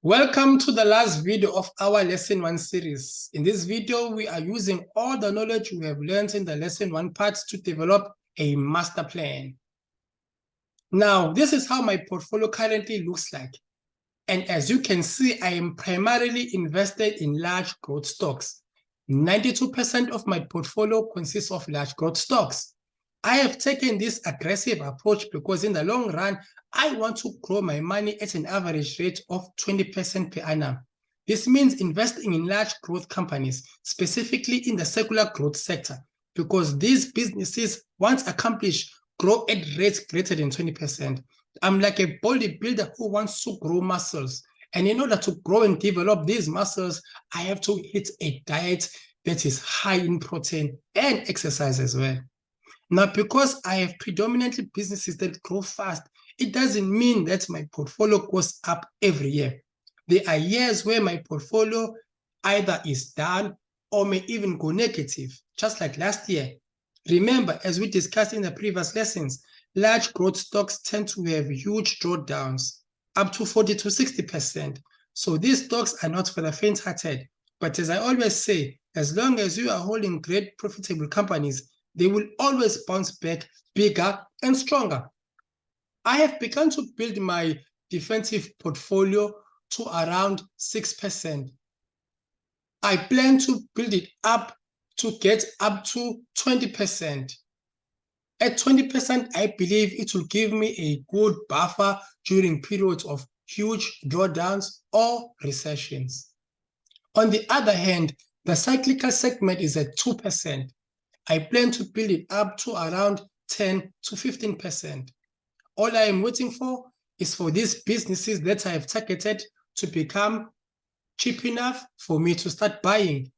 Welcome to the last video of our lesson 1 series. In this video, we are using all the knowledge we have learned in the lesson 1 parts to develop a master plan. Now, this is how my portfolio currently looks like. And as you can see, I am primarily invested in large growth stocks. 92% of my portfolio consists of large growth stocks. I have taken this aggressive approach because in the long run, I want to grow my money at an average rate of 20% per annum. This means investing in large growth companies, specifically in the secular growth sector, because these businesses, once accomplished, grow at rates greater than 20%. I'm like a bodybuilder who wants to grow muscles. And in order to grow and develop these muscles, I have to hit a diet that is high in protein and exercise as well. Now, because I have predominantly businesses that grow fast, it doesn't mean that my portfolio goes up every year. There are years where my portfolio either is down or may even go negative, just like last year. Remember, as we discussed in the previous lessons, large growth stocks tend to have huge drawdowns, up to 40 to 60%. So these stocks are not for the faint-hearted. But as I always say, as long as you are holding great profitable companies, they will always bounce back bigger and stronger. I have begun to build my defensive portfolio to around 6%. I plan to build it up to get up to 20%. At 20%, I believe it will give me a good buffer during periods of huge drawdowns or recessions. On the other hand, the cyclical segment is at 2%. I plan to build it up to around 10 to 15%. All I am waiting for is for these businesses that I have targeted to become cheap enough for me to start buying.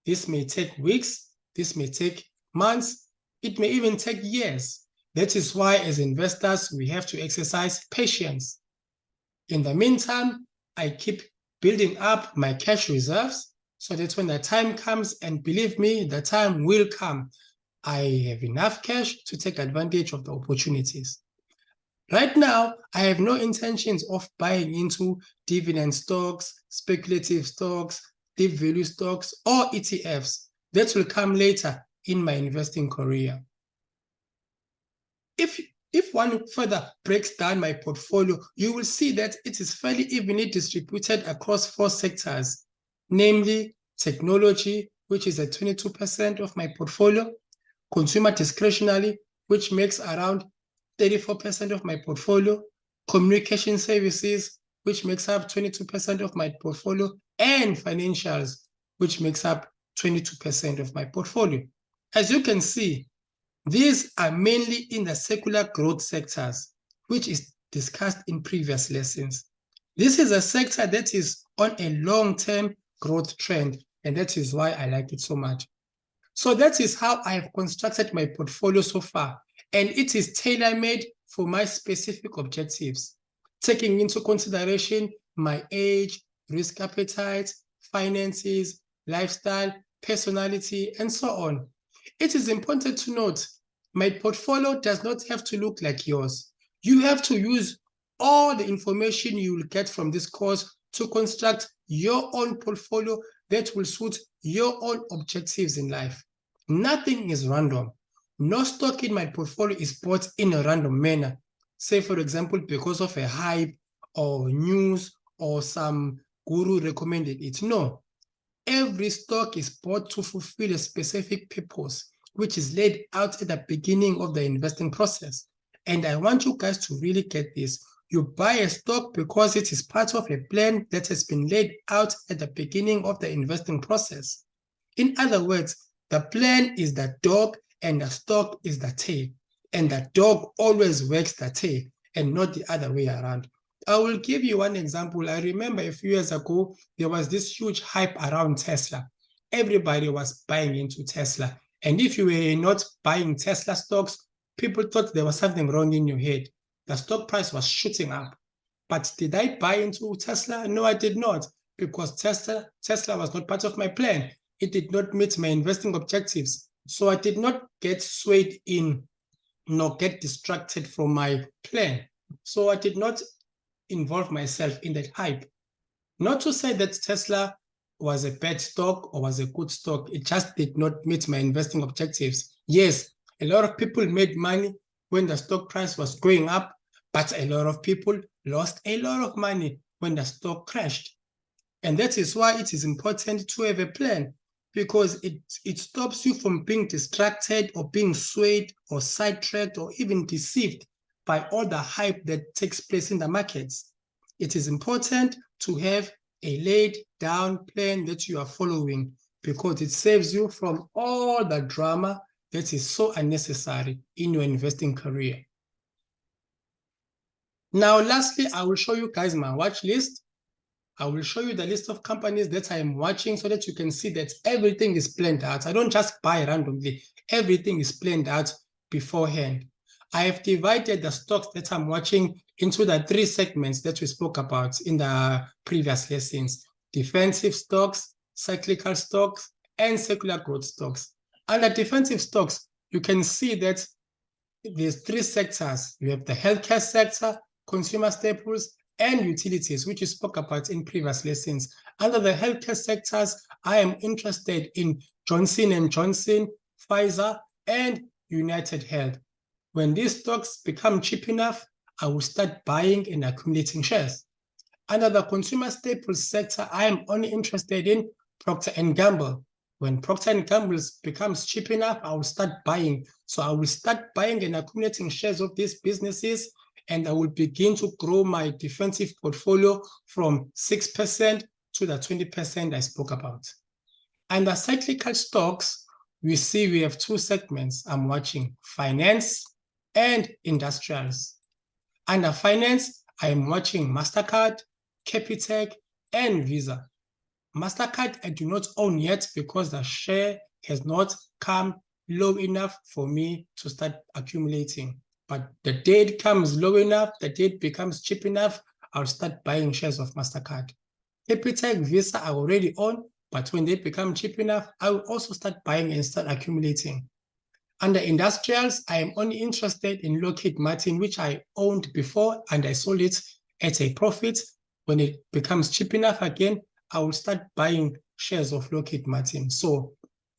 This may take weeks, this may take months, it may even take years. That is why, as investors, we have to exercise patience. In the meantime, I keep building up my cash reserves so that when the time comes, and believe me, the time will come, I have enough cash to take advantage of the opportunities. Right now, I have no intentions of buying into dividend stocks, speculative stocks, deep value stocks, or ETFs. That will come later in my investing career. If one further breaks down my portfolio, you will see that it is fairly evenly distributed across 4 sectors, namely technology, which is at 22% of my portfolio, consumer discretionary, which makes around 34% of my portfolio, communication services, which makes up 22% of my portfolio, and financials, which makes up 22% of my portfolio. As you can see, these are mainly in the secular growth sectors, which is discussed in previous lessons. This is a sector that is on a long-term growth trend, and that is why I like it so much. So that is how I have constructed my portfolio so far, and it is tailor-made for my specific objectives, taking into consideration my age, risk appetite, finances, lifestyle, personality, and so on. It is important to note, my portfolio does not have to look like yours. You have to use all the information you will get from this course to construct your own portfolio that will suit your own objectives in life. Nothing is random. No stock in my portfolio is bought in a random manner. Say, for example, because of a hype or news or some guru recommended it. No. Every stock is bought to fulfill a specific purpose, which is laid out at the beginning of the investing process. And I want you guys to really get this. You buy a stock because it is part of a plan that has been laid out at the beginning of the investing process. In other words, the plan is the dog and the stock is the tail. And the dog always wags the tail and not the other way around. I will give you one example. I remember a few years ago, there was this huge hype around Tesla. Everybody was buying into Tesla. And if you were not buying Tesla stocks, people thought there was something wrong in your head. The stock price was shooting up. But did I buy into Tesla? No, I did not, because Tesla was not part of my plan. It did not meet my investing objectives. So I did not get swayed in, nor get distracted from my plan. So I did not involve myself in that hype. Not to say that Tesla was a bad stock or was a good stock. It just did not meet my investing objectives. Yes, a lot of people made money when the stock price was going up, but a lot of people lost a lot of money when the stock crashed. And that is why it is important to have a plan, because it stops you from being distracted or being swayed or sidetracked or even deceived by all the hype that takes place in the markets. It is important to have a laid down plan that you are following, because it saves you from all the drama that is so unnecessary in your investing career. Now, lastly, I will show you guys my watch list. I will show you the list of companies that I am watching so that you can see that everything is planned out. I don't just buy randomly. Everything is planned out beforehand. I have divided the stocks that I'm watching into the 3 segments that we spoke about in the previous lessons: defensive stocks, cyclical stocks, and secular growth stocks. Under defensive stocks, you can see that there's 3 sectors. You have the healthcare sector, consumer staples, and utilities, which we spoke about in previous lessons. Under the healthcare sectors, I am interested in Johnson & Johnson, Pfizer, and United Health. When these stocks become cheap enough, I will start buying and accumulating shares. Under the consumer staples sector, I am only interested in Procter & Gamble. When Procter & Gamble becomes cheap enough, I will start buying. So I will start buying and accumulating shares of these businesses, and I will begin to grow my defensive portfolio from 6% to the 20% I spoke about. And the cyclical stocks, we see we have 2 segments I'm watching: finance and industrials. Under finance, I am watching MasterCard, Capitec, and Visa. MasterCard I do not own yet because the share has not come low enough for me to start accumulating. But the day it comes low enough, the day it becomes cheap enough, I'll start buying shares of MasterCard. Capitec, Visa I already own, but when they become cheap enough, I will also start buying and start accumulating. Under industrials, I am only interested in Lockheed Martin, which I owned before and I sold it at a profit. When it becomes cheap enough again, I will start buying shares of Lockheed Martin. So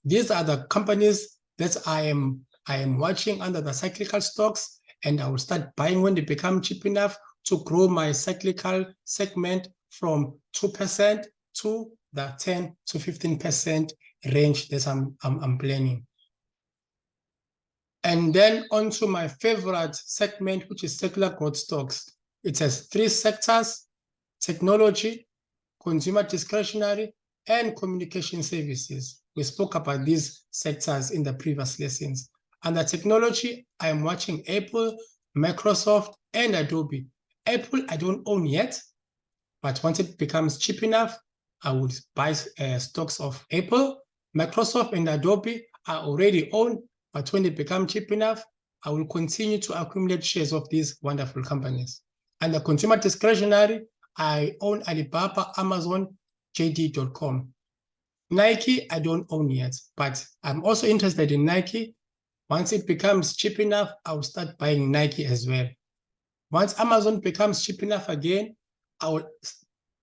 these are the companies that I am watching under the cyclical stocks, and I will start buying when they become cheap enough to grow my cyclical segment from 2% to the 10 to 15% range that I'm planning. And then onto my favorite segment, which is secular growth stocks. It has 3 sectors: technology, consumer discretionary, and communication services. We spoke about these sectors in the previous lessons. Under technology, I am watching Apple, Microsoft, and Adobe. Apple I don't own yet, but once it becomes cheap enough, I would buy stocks of Apple. Microsoft and Adobe I already own, but when they become cheap enough, I will continue to accumulate shares of these wonderful companies. And the consumer discretionary, I own Alibaba, Amazon, JD.com. Nike, I don't own yet, but I'm also interested in Nike. Once it becomes cheap enough, I'll start buying Nike as well. Once Amazon becomes cheap enough again, I will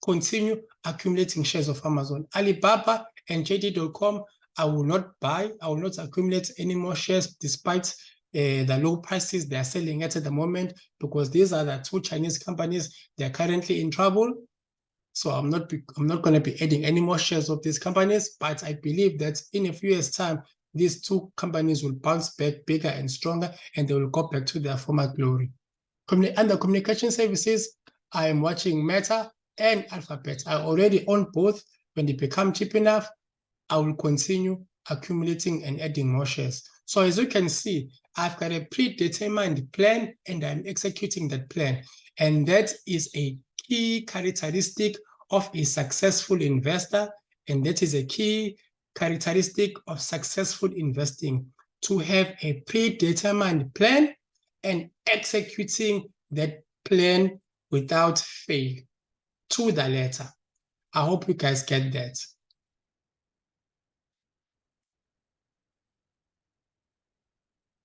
continue accumulating shares of Amazon. Alibaba and JD.com, I will not buy, I will not accumulate any more shares despite the low prices they are selling at the moment, because these are the 2 Chinese companies. They are currently in trouble. So I'm not going to be adding any more shares of these companies, but I believe that in a few years' time, these 2 companies will bounce back bigger and stronger, and they will go back to their former glory. Under communication services, I am watching Meta and Alphabet. I already own both. When they become cheap enough, I will continue accumulating and adding more shares. So as you can see, I've got a predetermined plan and I'm executing that plan. And that is a key characteristic of a successful investor. And that is a key characteristic of successful investing, to have a predetermined plan and executing that plan without fail to the letter. I hope you guys get that.